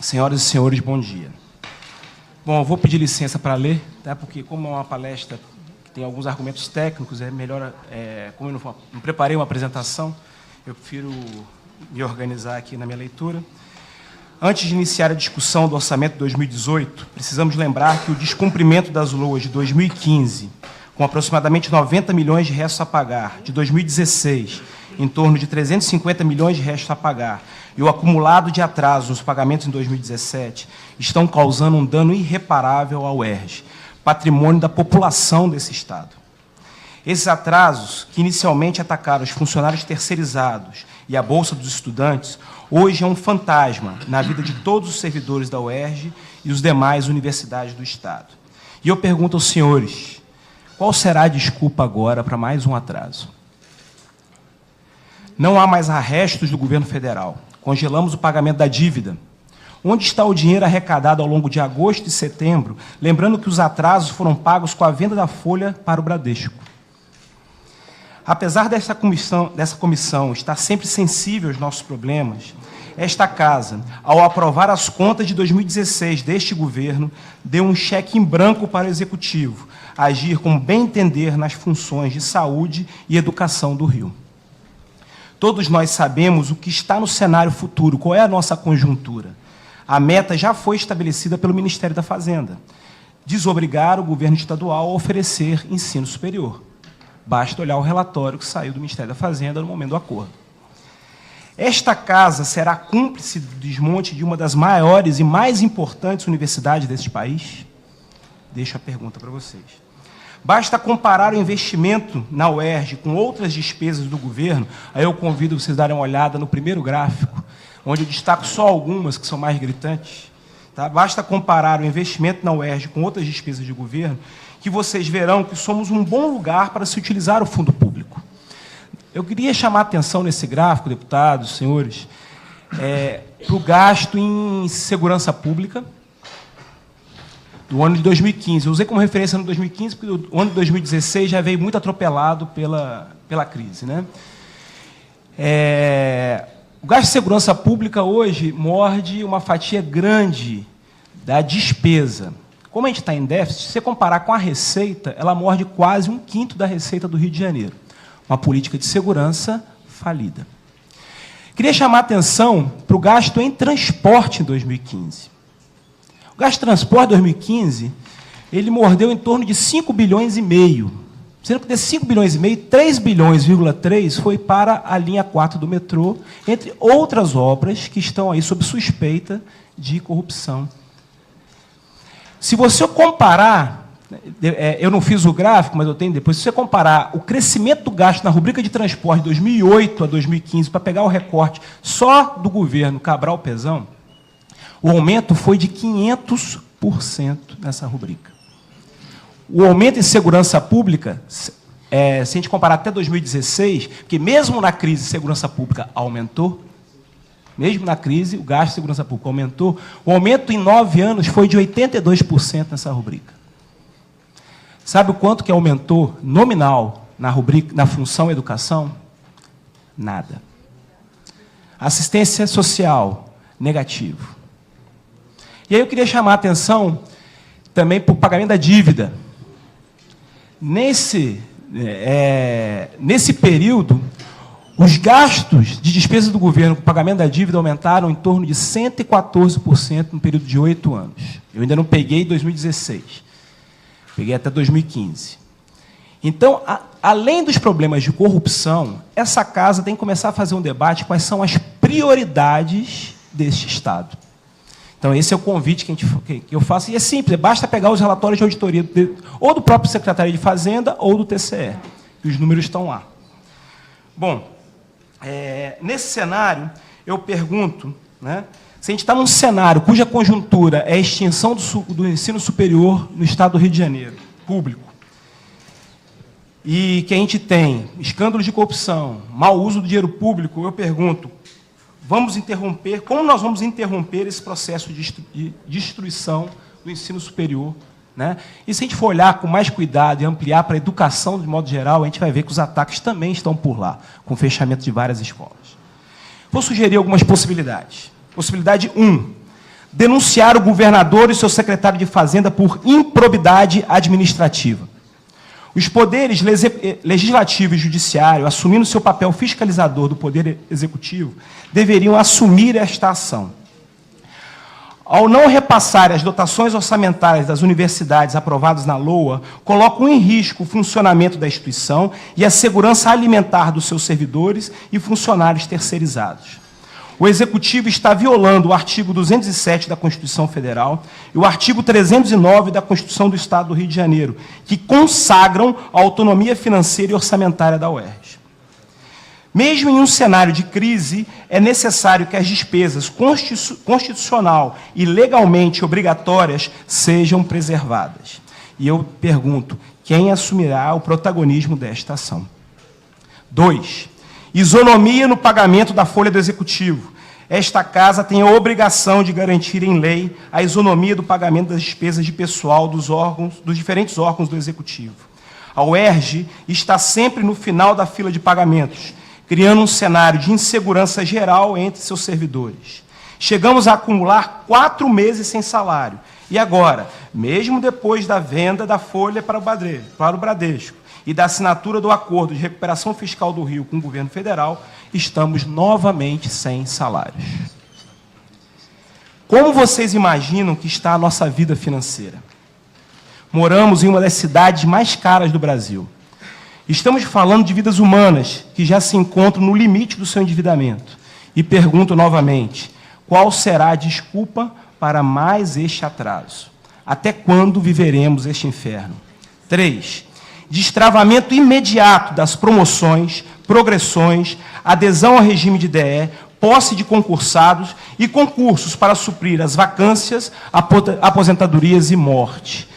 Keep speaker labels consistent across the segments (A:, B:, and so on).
A: Senhoras e senhores, bom dia. Bom, eu vou pedir licença para ler, tá? Porque como é uma palestra que tem alguns argumentos técnicos, é melhor, como eu não preparei uma apresentação, eu prefiro me organizar aqui na minha leitura. Antes de iniciar a discussão do orçamento de 2018, precisamos lembrar que o descumprimento das LOAs de 2015, com aproximadamente 90 milhões de restos a pagar, de 2016, em torno de 350 milhões de restos a pagar, e o acumulado de atrasos nos pagamentos em 2017, estão causando um dano irreparável ao UERJ, patrimônio da população desse Estado. Esses atrasos, que inicialmente atacaram os funcionários terceirizados e a Bolsa dos Estudantes, hoje é um fantasma na vida de todos os servidores da UERJ e os demais universidades do Estado. E eu pergunto aos senhores, qual será a desculpa agora para mais um atraso? Não há mais arrestos do governo federal. Congelamos o pagamento da dívida. Onde está o dinheiro arrecadado ao longo de agosto e setembro? Lembrando que os atrasos foram pagos com a venda da Folha para o Bradesco. Apesar dessa comissão estar sempre sensível aos nossos problemas, esta casa, ao aprovar as contas de 2016 deste governo, deu um cheque em branco para o Executivo, agir como bem entender nas funções de saúde e educação do Rio. Todos nós sabemos o que está no cenário futuro, qual é a nossa conjuntura. A meta já foi estabelecida pelo Ministério da Fazenda, desobrigar o governo estadual a oferecer ensino superior. Basta olhar o relatório que saiu do Ministério da Fazenda no momento do acordo. Esta casa será cúmplice do desmonte de uma das maiores e mais importantes universidades deste país? Deixo a pergunta para vocês. Basta comparar o investimento na UERJ com outras despesas do governo, aí eu convido vocês a darem uma olhada no primeiro gráfico, onde eu destaco só algumas que são mais gritantes. Tá? Basta comparar o investimento na UERJ com outras despesas de governo, que vocês verão que somos um bom lugar para se utilizar o fundo público. Eu queria chamar a atenção nesse gráfico, deputados, senhores, para o gasto em segurança pública do ano de 2015. Eu usei como referência no 2015, porque o ano de 2016 já veio muito atropelado pela crise, né? O gasto de segurança pública hoje morde uma fatia grande da despesa. Como a gente está em déficit, se você comparar com a receita, ela morde quase 1/5 da receita do Rio de Janeiro. Uma política de segurança falida. Queria chamar a atenção para o gasto em transporte em 2015. O gasto de transporte em 2015, ele mordeu em torno de 5,5 bilhões, sendo que desses 5,5 bilhões, 3,3 bilhões foi para a linha 4 do metrô, entre outras obras que estão aí sob suspeita de corrupção. Se você comparar, eu não fiz o gráfico, mas eu tenho depois, se você comparar o crescimento do gasto na rubrica de transporte de 2008 a 2015, para pegar o recorte só do governo Cabral-Pezão, o aumento foi de 500% nessa rubrica. O aumento em segurança pública, se a gente comparar até 2016, porque mesmo na crise, segurança pública aumentou, mesmo na crise, o gasto de segurança pública aumentou, o aumento em 9 anos foi de 82% nessa rubrica. Sabe o quanto que aumentou nominal na rubrica, na função educação? Nada. Assistência social, negativo. E aí eu queria chamar a atenção também para o pagamento da dívida. Nesse período, os gastos de despesa do governo com o pagamento da dívida aumentaram em torno de 114% no período de 8 anos. Eu ainda não peguei 2016. Peguei até 2015. Então, além dos problemas de corrupção, essa casa tem que começar a fazer um debate quais são as prioridades deste Estado. Então, esse é o convite que eu faço, e é simples, basta pegar os relatórios de auditoria ou do próprio Secretaria de Fazenda ou do TCE, que os números estão lá. Bom, nesse cenário, eu pergunto, né, se a gente está num cenário cuja conjuntura é a extinção do ensino superior no Estado do Rio de Janeiro, público, e que a gente tem escândalos de corrupção, mau uso do dinheiro público, eu pergunto, como nós vamos interromper esse processo de destruição do ensino superior? Né? E se a gente for olhar com mais cuidado e ampliar para a educação de modo geral, a gente vai ver que os ataques também estão por lá, com o fechamento de várias escolas. Vou sugerir algumas possibilidades. Possibilidade 1, denunciar o governador e seu secretário de Fazenda por improbidade administrativa. Os poderes legislativo e judiciário, assumindo seu papel fiscalizador do poder executivo, deveriam assumir esta ação. Ao não repassar as dotações orçamentárias das universidades aprovadas na LOA, colocam em risco o funcionamento da instituição e a segurança alimentar dos seus servidores e funcionários terceirizados. O Executivo está violando o artigo 207 da Constituição Federal e o artigo 309 da Constituição do Estado do Rio de Janeiro, que consagram a autonomia financeira e orçamentária da UERJ. Mesmo em um cenário de crise, é necessário que as despesas constitucional e legalmente obrigatórias sejam preservadas. E eu pergunto, quem assumirá o protagonismo desta ação? 2. Isonomia no pagamento da folha do Executivo. Esta Casa tem a obrigação de garantir em lei a isonomia do pagamento das despesas de pessoal dos diferentes órgãos do Executivo. A UERJ está sempre no final da fila de pagamentos, criando um cenário de insegurança geral entre seus servidores. Chegamos a acumular 4 meses sem salário. E agora, mesmo depois da venda da folha para o Bradesco e da assinatura do acordo de recuperação fiscal do Rio com o governo federal, estamos novamente sem salários. Como vocês imaginam que está a nossa vida financeira? Moramos em uma das cidades mais caras do Brasil. Estamos falando de vidas humanas que já se encontram no limite do seu endividamento. E pergunto novamente, qual será a desculpa para mais este atraso? Até quando viveremos este inferno? 3. Destravamento imediato das promoções, progressões, adesão ao regime de DE, posse de concursados e concursos para suprir as vacâncias, aposentadorias e morte.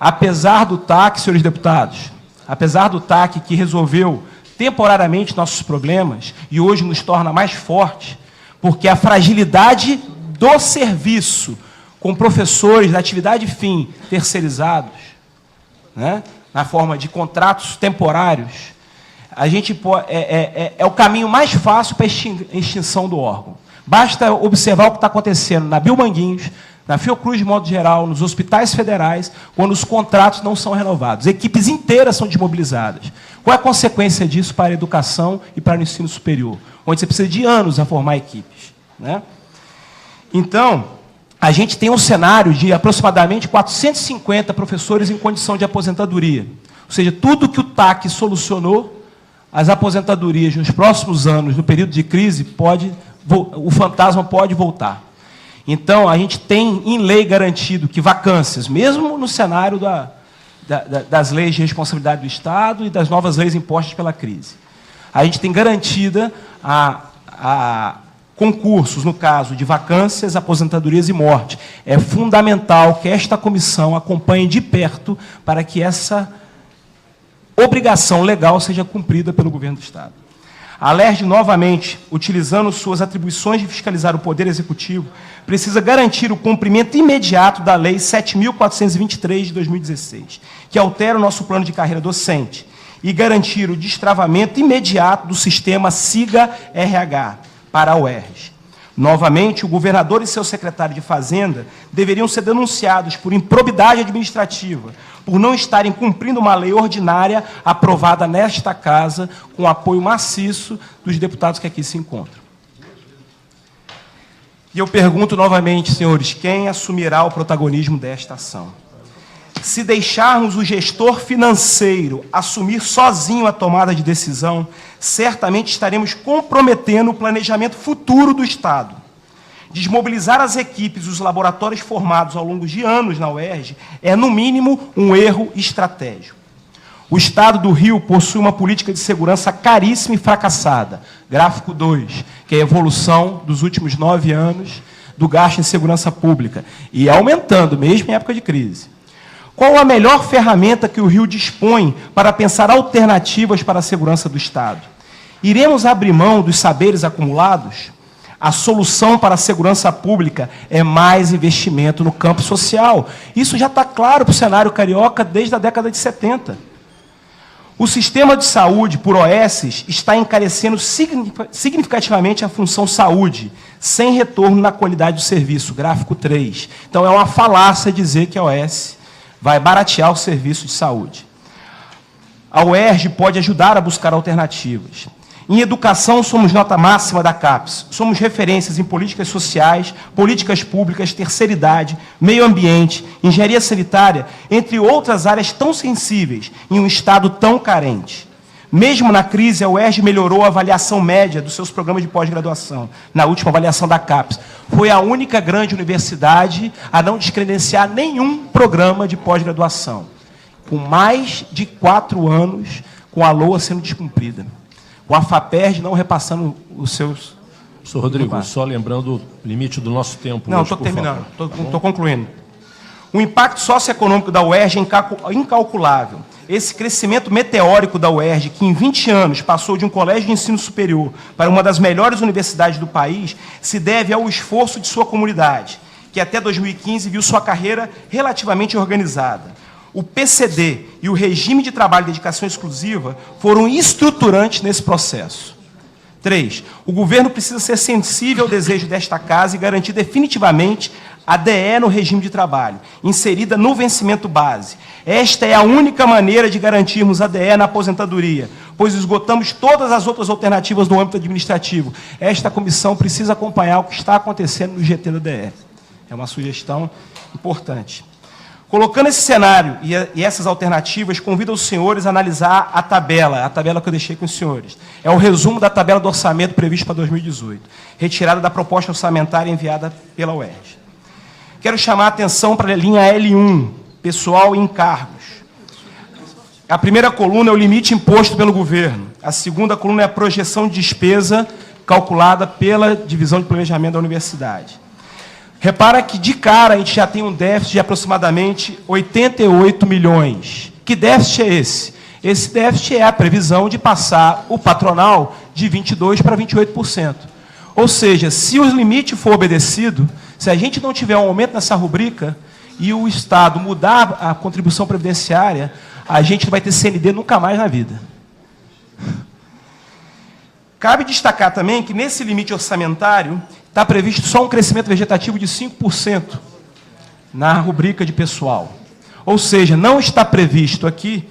A: Apesar do TAC, senhores deputados, apesar do TAC que resolveu temporariamente nossos problemas e hoje nos torna mais fortes, porque a fragilidade do serviço com professores da atividade fim terceirizados, né, na forma de contratos temporários, a gente é o caminho mais fácil para a extinção do órgão. Basta observar o que está acontecendo na Bilmanguinhos, na Fiocruz, de modo geral, nos hospitais federais, quando os contratos não são renovados. Equipes inteiras são desmobilizadas. Qual é a consequência disso para a educação e para o ensino superior? Onde você precisa de anos a formar equipes, né? Então, a gente tem um cenário de aproximadamente 450 professores em condição de aposentadoria. Ou seja, tudo que o TAC solucionou, as aposentadorias nos próximos anos, no período de crise, o fantasma pode voltar. Então, a gente tem em lei garantido que vacâncias, mesmo no cenário das leis de responsabilidade do Estado e das novas leis impostas pela crise, a gente tem garantida a concursos, no caso de vacâncias, aposentadorias e morte. É fundamental que esta comissão acompanhe de perto para que essa obrigação legal seja cumprida pelo governo do Estado. A LERJ, novamente, utilizando suas atribuições de fiscalizar o Poder Executivo, precisa garantir o cumprimento imediato da Lei 7.423, de 2016, que altera o nosso plano de carreira docente, e garantir o destravamento imediato do sistema SIGA-RH para a UERJ. Novamente, o governador e seu secretário de Fazenda deveriam ser denunciados por improbidade administrativa, por não estarem cumprindo uma lei ordinária aprovada nesta Casa, com apoio maciço dos deputados que aqui se encontram. E eu pergunto novamente, senhores, quem assumirá o protagonismo desta ação? Se deixarmos o gestor financeiro assumir sozinho a tomada de decisão, certamente estaremos comprometendo o planejamento futuro do Estado. Desmobilizar as equipes e os laboratórios formados ao longo de anos na UERJ é, no mínimo, um erro estratégico. O Estado do Rio possui uma política de segurança caríssima e fracassada. Gráfico 2, que é a evolução dos últimos 9 anos do gasto em segurança pública, e aumentando, mesmo em época de crise. Qual a melhor ferramenta que o Rio dispõe para pensar alternativas para a segurança do Estado? Iremos abrir mão dos saberes acumulados? A solução para a segurança pública é mais investimento no campo social. Isso já está claro para o cenário carioca desde a década de 70. O sistema de saúde, por OS, está encarecendo significativamente a função saúde, sem retorno na qualidade do serviço, gráfico 3. Então, é uma falácia dizer que a UERJ vai baratear o serviço de saúde. A UERJ pode ajudar a buscar alternativas. Em educação, somos nota máxima da CAPES. Somos referências em políticas sociais, políticas públicas, terceira idade, meio ambiente, engenharia sanitária, entre outras áreas tão sensíveis em um Estado tão carente. Mesmo na crise, a UERJ melhorou a avaliação média dos seus programas de pós-graduação, na última avaliação da CAPES. Foi a única grande universidade a não descredenciar nenhum programa de pós-graduação, com mais de 4 anos com a LOA sendo descumprida, com a FAPERJ não repassando os seus...
B: Professor Rodrigo, só lembrando o limite do nosso tempo.
A: Não, estou terminando, estou concluindo. O impacto socioeconômico da UERJ é incalculável. Esse crescimento meteórico da UERJ, que em 20 anos passou de um colégio de ensino superior para uma das melhores universidades do país, se deve ao esforço de sua comunidade, que até 2015 viu sua carreira relativamente organizada. O PCD e o regime de trabalho de dedicação exclusiva foram estruturantes nesse processo. 3. O governo precisa ser sensível ao desejo desta casa e garantir definitivamente a DE no regime de trabalho, inserida no vencimento base. Esta é a única maneira de garantirmos a DE na aposentadoria, pois esgotamos todas as outras alternativas no âmbito administrativo. Esta comissão precisa acompanhar o que está acontecendo no GT da DE. É uma sugestão importante. Colocando esse cenário e essas alternativas, convido os senhores a analisar a tabela que eu deixei com os senhores. É o resumo da tabela do orçamento previsto para 2018, retirada da proposta orçamentária enviada pela UERJ. Quero chamar a atenção para a linha L1, pessoal e encargos. A primeira coluna é o limite imposto pelo governo. A segunda coluna é a projeção de despesa calculada pela divisão de planejamento da universidade. Repara que, de cara, a gente já tem um déficit de aproximadamente 88 milhões. Que déficit é esse? Esse déficit é a previsão de passar o patronal de 22% para 28%. Ou seja, se o limite for obedecido, se a gente não tiver um aumento nessa rubrica e o Estado mudar a contribuição previdenciária, a gente não vai ter CND nunca mais na vida. Cabe destacar também que, nesse limite orçamentário, está previsto só um crescimento vegetativo de 5% na rubrica de pessoal. Ou seja, não está previsto aqui,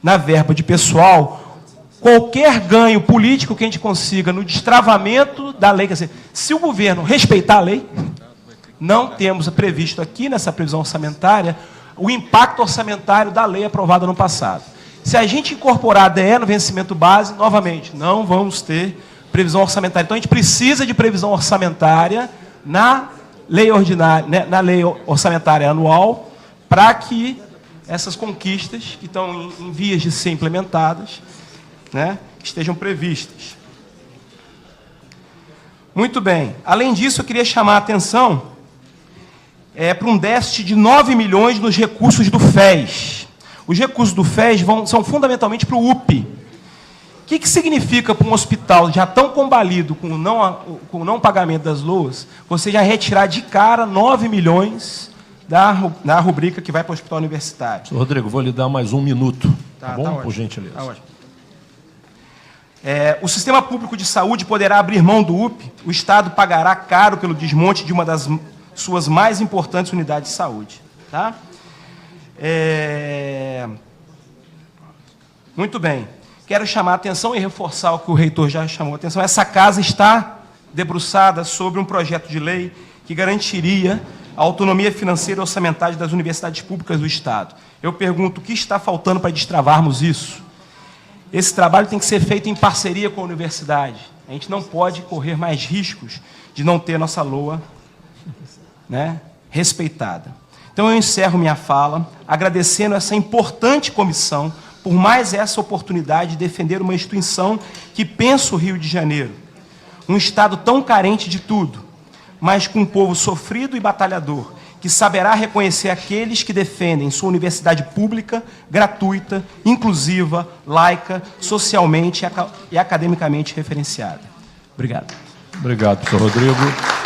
A: na verba de pessoal, qualquer ganho político que a gente consiga no destravamento da lei. Quer dizer, se o governo respeitar a lei, não temos previsto aqui, nessa previsão orçamentária, o impacto orçamentário da lei aprovada no passado. Se a gente incorporar a DE no vencimento base, novamente, não vamos ter previsão orçamentária. Então, a gente precisa de previsão orçamentária na lei ordinária, né, na lei orçamentária anual, para que essas conquistas que estão em vias de ser implementadas, né, estejam previstas. Muito bem. Além disso, eu queria chamar a atenção para um déficit de 9 milhões nos recursos do FES. Os recursos do FES são fundamentalmente para o UPI. O que significa para um hospital já tão combalido com o não pagamento das LOAs, você já retirar de cara 9 milhões da rubrica que vai para o hospital universitário?
B: Senhor Rodrigo, vou lhe dar mais 1 minuto, tá bom? Por gentileza.
A: Tá ótimo. O sistema público de saúde poderá abrir mão do UPI, o Estado pagará caro pelo desmonte de uma das suas mais importantes unidades de saúde. Tá? Muito bem. Quero chamar a atenção e reforçar o que o reitor já chamou a atenção. Essa casa está debruçada sobre um projeto de lei que garantiria a autonomia financeira e orçamentária das universidades públicas do Estado. Eu pergunto, o que está faltando para destravarmos isso? Esse trabalho tem que ser feito em parceria com a universidade. A gente não pode correr mais riscos de não ter nossa LOA, né, respeitada. Então, eu encerro minha fala agradecendo essa importante comissão por mais essa oportunidade de defender uma instituição que pensa o Rio de Janeiro, um Estado tão carente de tudo, mas com um povo sofrido e batalhador, que saberá reconhecer aqueles que defendem sua universidade pública, gratuita, inclusiva, laica, socialmente e academicamente referenciada. Obrigado.
B: Obrigado, professor Rodrigo.